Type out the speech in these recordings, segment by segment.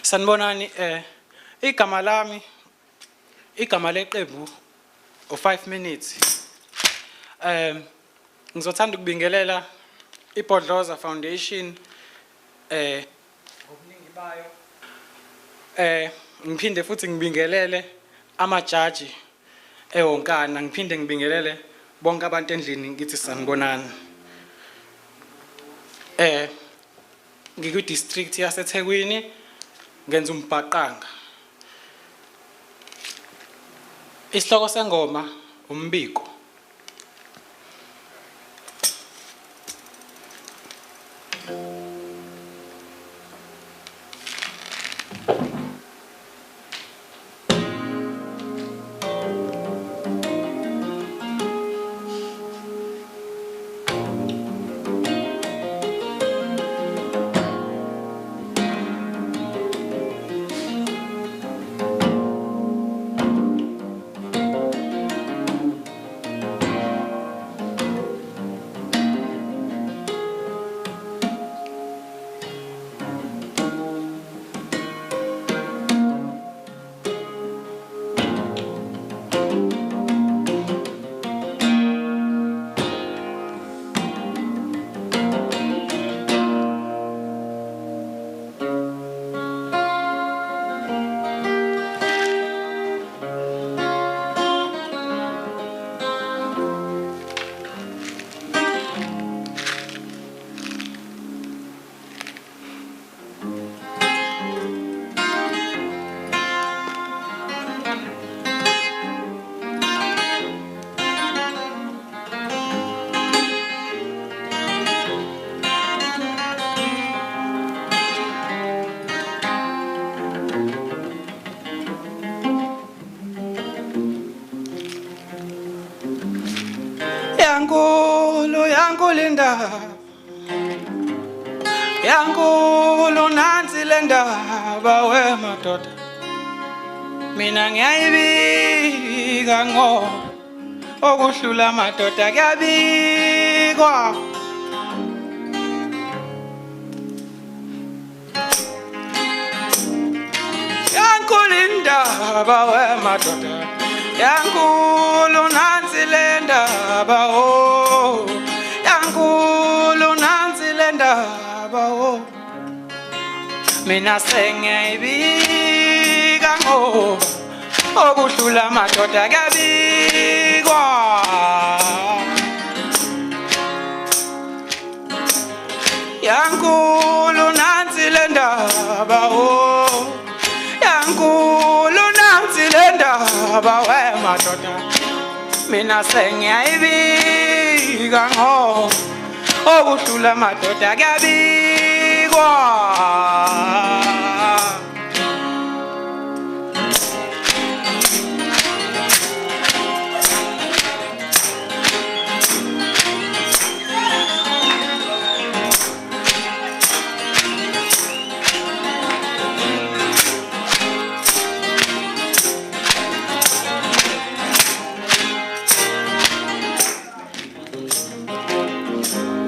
Sanibonani igama lami igama leqembu u5 minutes. Ngizothanda ukubingelela iBhodloza Foundation ngobuningi bayo. Ngiphinde futhi ngibingelele amajaji ewonkana, ngiphinde ngibingelele bonke abantu endlini ngithi sanibonani. Ngiku district yaseThekwini ngenza umbhaqanga. Isihloko sengoma umbiko. Linda yankulu nansi le ndaba wemadoda, mina ngiyayibika ngoba okuhlula amadoda kuyabikwa. Yankulu indaba wemadoda, yankulu nansi le ndaba yankulu nansi le ndaba mina sengiyayibika ngoba okuhlula amadoda kuyabikwa. Yankulu nansi le ndaba yankulu nansi le ndaba wemadoda, mina sengiyayibika ngoba okuhlula amadoda kuyabikwa.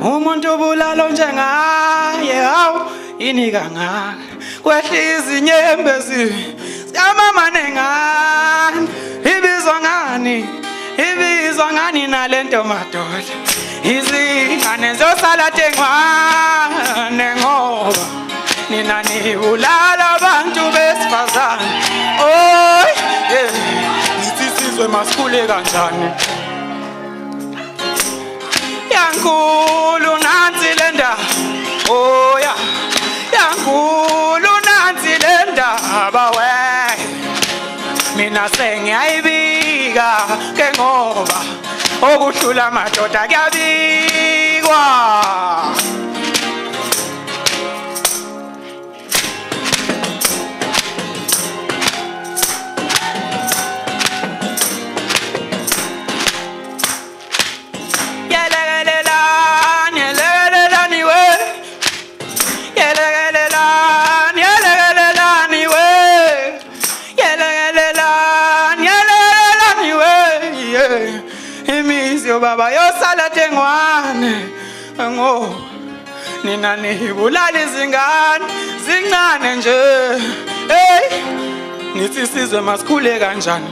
Umuntu bulalo njengaye hawu inika ngani kwehliza inyembezi yamama nengani ibizwa ngani nalento madoda, izingane zosala tengwane ngoba nina nibulala abantu besifazane. Oy sithi sizwe masikhule kanjani. Yankulu nansi le ndaba yankulu nansi le ndaba mina sengiyayibika ke ngoba okuhlula amadoda kuyabikwa. Imizyo baba yosala tengwane ngo nina nibulala izingane zincane nje. ukuthi sizwe masikhule kanjani.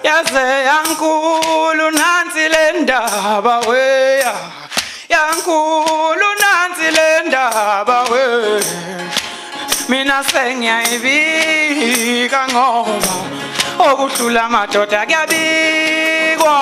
Yaze yankulu nansi le ndaba weya, yankulu nansi le ndaba we. Mina sengiyayibika ngoba okuhlula amadoda kuyabikwa.